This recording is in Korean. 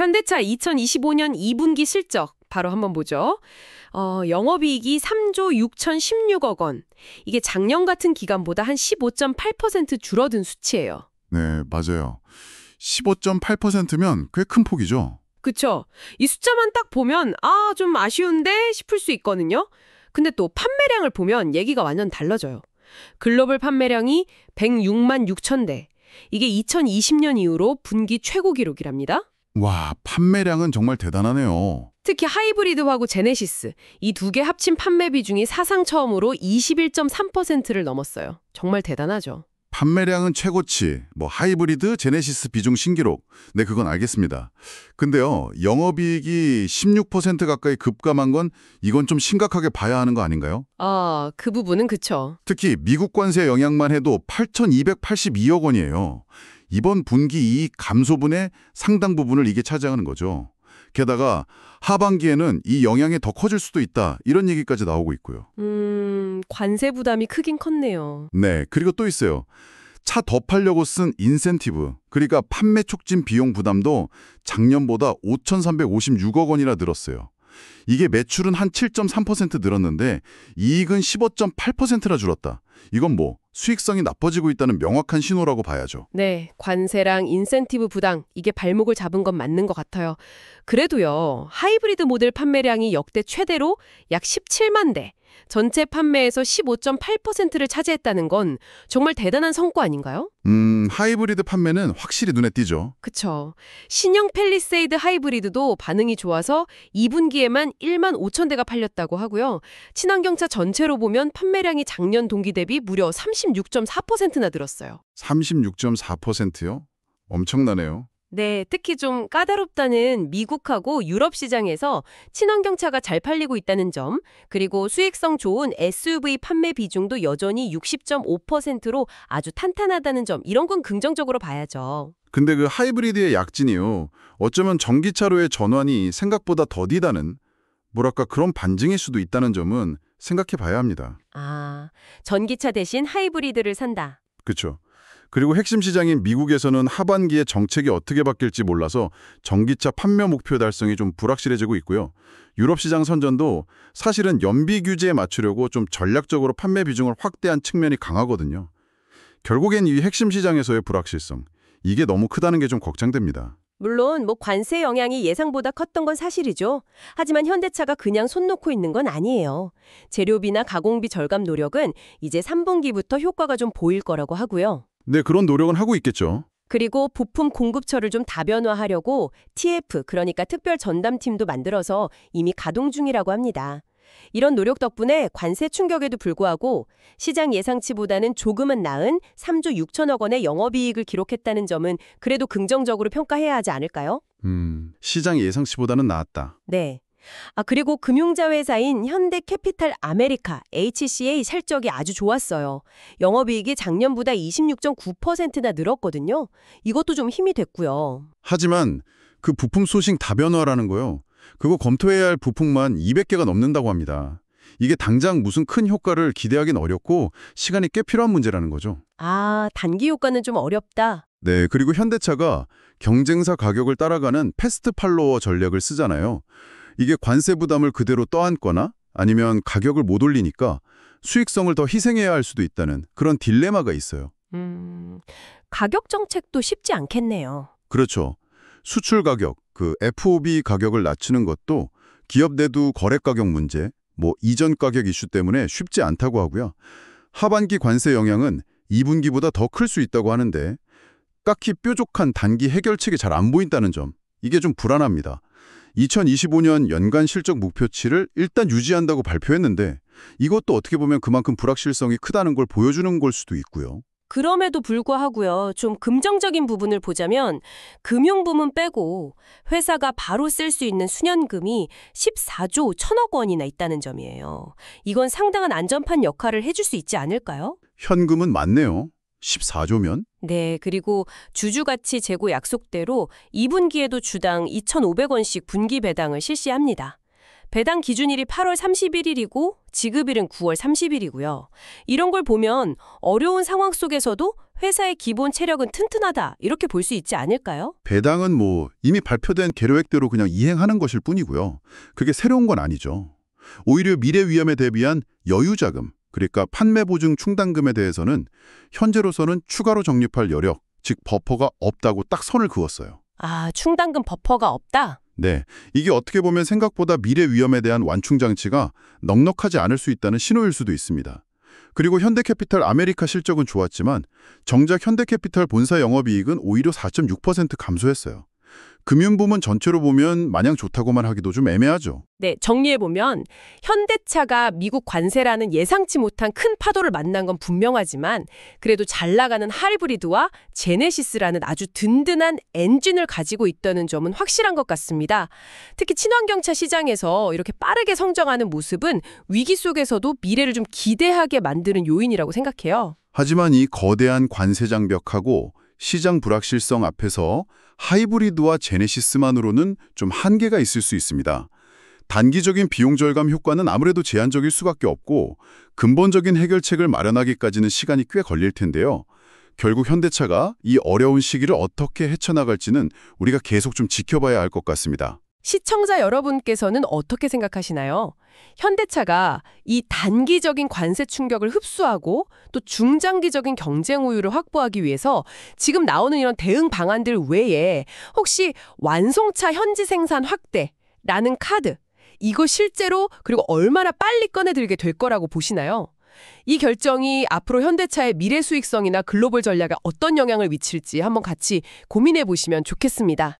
현대차 2025년 2분기 실적 바로 한번 보죠. 영업이익이 3조 6,016억 원. 이게 작년 같은 기간보다 한 15.8% 줄어든 수치예요. 네, 맞아요. 15.8%면 꽤 큰 폭이죠. 그쵸? 이 숫자만 딱 보면 좀 아쉬운데 싶을 수 있거든요. 근데 또 판매량을 보면 얘기가 완전 달라져요. 글로벌 판매량이 106만 6천 대. 이게 2020년 이후로 분기 최고 기록이랍니다. 와, 판매량은 정말 대단하네요. 특히 하이브리드하고 제네시스, 이 두 개 합친 판매 비중이 사상 처음으로 21.3%를 넘었어요. 정말 대단하죠. 판매량은 최고치, 하이브리드, 제네시스 비중 신기록. 네, 그건 알겠습니다. 근데요, 영업이익이 16% 가까이 급감한 건 이건 좀 심각하게 봐야 하는 거 아닌가요? 그 부분은 그쵸. 특히 미국 관세 영향만 해도 8,282억 원이에요. 이번 분기 이익 감소분의 상당 부분을 이게 차지하는 거죠. 게다가 하반기에는 이 영향이 더 커질 수도 있다, 이런 얘기까지 나오고 있고요. 관세 부담이 크긴 컸네요. 네, 그리고 또 있어요. 차 더 팔려고 쓴 인센티브, 그러니까 판매 촉진 비용 부담도 작년보다 5,356억 원이나 늘었어요. 이게 매출은 한 7.3% 늘었는데 이익은 15.8%나 줄었다. 이건 수익성이 나빠지고 있다는 명확한 신호라고 봐야죠. 네, 관세랑 인센티브 부담, 이게 발목을 잡은 건 맞는 것 같아요. 그래도요, 하이브리드 모델 판매량이 역대 최대로 약 17만 대, 전체 판매에서 15.8%를 차지했다는 건 정말 대단한 성과 아닌가요? 하이브리드 판매는 확실히 눈에 띄죠. 그쵸. 신형 팰리세이드 하이브리드도 반응이 좋아서 2분기에만 1만 5천 대가 팔렸다고 하고요. 친환경차 전체로 보면 판매량이 작년 동기 대비 무려 36.4%나 늘었어요. 36.4%요? 엄청나네요. 네, 특히 좀 까다롭다는 미국하고 유럽 시장에서 친환경차가 잘 팔리고 있다는 점, 그리고 수익성 좋은 SUV 판매 비중도 여전히 60.5%로 아주 탄탄하다는 점, 이런 건 긍정적으로 봐야죠. 근데 그 하이브리드의 약진이요, 어쩌면 전기차로의 전환이 생각보다 더디다는, 그런 반증일 수도 있다는 점은 생각해 봐야 합니다. 전기차 대신 하이브리드를 산다. 그렇죠. 그리고 핵심 시장인 미국에서는 하반기에 정책이 어떻게 바뀔지 몰라서 전기차 판매 목표 달성이 좀 불확실해지고 있고요. 유럽 시장 선전도 사실은 연비 규제에 맞추려고 좀 전략적으로 판매 비중을 확대한 측면이 강하거든요. 결국엔 이 핵심 시장에서의 불확실성, 이게 너무 크다는 게 좀 걱정됩니다. 물론 관세 영향이 예상보다 컸던 건 사실이죠. 하지만 현대차가 그냥 손 놓고 있는 건 아니에요. 재료비나 가공비 절감 노력은 이제 3분기부터 효과가 좀 보일 거라고 하고요. 네, 그런 노력은 하고 있겠죠. 그리고 부품 공급처를 좀 다변화하려고 TF, 그러니까 특별 전담팀도 만들어서 이미 가동 중이라고 합니다. 이런 노력 덕분에 관세 충격에도 불구하고 시장 예상치보다는 조금은 나은 3조 6천억 원의 영업이익을 기록했다는 점은 그래도 긍정적으로 평가해야 하지 않을까요? 시장 예상치보다는 나았다. 네. 그리고 금융자 회사인 현대캐피탈 아메리카, HCA 실적이 아주 좋았어요. 영업이익이 작년보다 26.9%나 늘었거든요. 이것도 좀 힘이 됐고요. 하지만 그 부품 소싱 다변화라는 거요, 그거 검토해야 할 부품만 200개가 넘는다고 합니다. 이게 당장 무슨 큰 효과를 기대하긴 어렵고 시간이 꽤 필요한 문제라는 거죠. 단기 효과는 좀 어렵다. 네, 그리고 현대차가 경쟁사 가격을 따라가는 패스트 팔로워 전략을 쓰잖아요. 이게 관세 부담을 그대로 떠안거나 아니면 가격을 못 올리니까 수익성을 더 희생해야 할 수도 있다는 그런 딜레마가 있어요. 가격 정책도 쉽지 않겠네요. 그렇죠. 수출 가격, 그 FOB 가격을 낮추는 것도 기업 내두 거래 가격 문제, 이전 가격 이슈 때문에 쉽지 않다고 하고요. 하반기 관세 영향은 2분기보다 더 클 수 있다고 하는데 딱히 뾰족한 단기 해결책이 잘 안 보인다는 점, 이게 좀 불안합니다. 2025년 연간 실적 목표치를 일단 유지한다고 발표했는데 이것도 어떻게 보면 그만큼 불확실성이 크다는 걸 보여주는 걸 수도 있고요. 그럼에도 불구하고요. 좀 긍정적인 부분을 보자면 금융 부문 빼고 회사가 바로 쓸 수 있는 순현금이 14조 1천억 원이나 있다는 점이에요. 이건 상당한 안전판 역할을 해줄 수 있지 않을까요? 현금은 많네요. 14조면? 네, 그리고 주주가치 제고 약속대로 2분기에도 주당 2,500원씩 분기 배당을 실시합니다. 배당 기준일이 8월 31일이고 지급일은 9월 30일이고요. 이런 걸 보면 어려운 상황 속에서도 회사의 기본 체력은 튼튼하다 이렇게 볼 수 있지 않을까요? 배당은 뭐 이미 발표된 계획대로 그냥 이행하는 것일 뿐이고요. 그게 새로운 건 아니죠. 오히려 미래 위험에 대비한 여유 자금, 그러니까 판매 보증 충당금에 대해서는 현재로서는 추가로 적립할 여력, 즉 버퍼가 없다고 딱 선을 그었어요. 아, 충당금 버퍼가 없다? 네, 이게 어떻게 보면 생각보다 미래 위험에 대한 완충 장치가 넉넉하지 않을 수 있다는 신호일 수도 있습니다. 그리고 현대캐피탈 아메리카 실적은 좋았지만 정작 현대캐피탈 본사 영업이익은 오히려 4.6% 감소했어요. 금융부문 전체로 보면 마냥 좋다고만 하기도 좀 애매하죠. 네, 정리해보면 현대차가 미국 관세라는 예상치 못한 큰 파도를 만난 건 분명하지만 그래도 잘 나가는 하이브리드와 제네시스라는 아주 든든한 엔진을 가지고 있다는 점은 확실한 것 같습니다. 특히 친환경차 시장에서 이렇게 빠르게 성장하는 모습은 위기 속에서도 미래를 좀 기대하게 만드는 요인이라고 생각해요. 하지만 이 거대한 관세 장벽하고 시장 불확실성 앞에서 하이브리드와 제네시스만으로는 좀 한계가 있을 수 있습니다. 단기적인 비용 절감 효과는 아무래도 제한적일 수밖에 없고 근본적인 해결책을 마련하기까지는 시간이 꽤 걸릴 텐데요. 결국 현대차가 이 어려운 시기를 어떻게 헤쳐나갈지는 우리가 계속 좀 지켜봐야 할 것 같습니다. 시청자 여러분께서는 어떻게 생각하시나요? 현대차가 이 단기적인 관세 충격을 흡수하고 또 중장기적인 경쟁 우위를 확보하기 위해서 지금 나오는 이런 대응 방안들 외에 혹시 완송차 현지 생산 확대라는 카드, 이거 실제로 그리고 얼마나 빨리 꺼내들게 될 거라고 보시나요? 이 결정이 앞으로 현대차의 미래 수익성이나 글로벌 전략에 어떤 영향을 미칠지 한번 같이 고민해 보시면 좋겠습니다.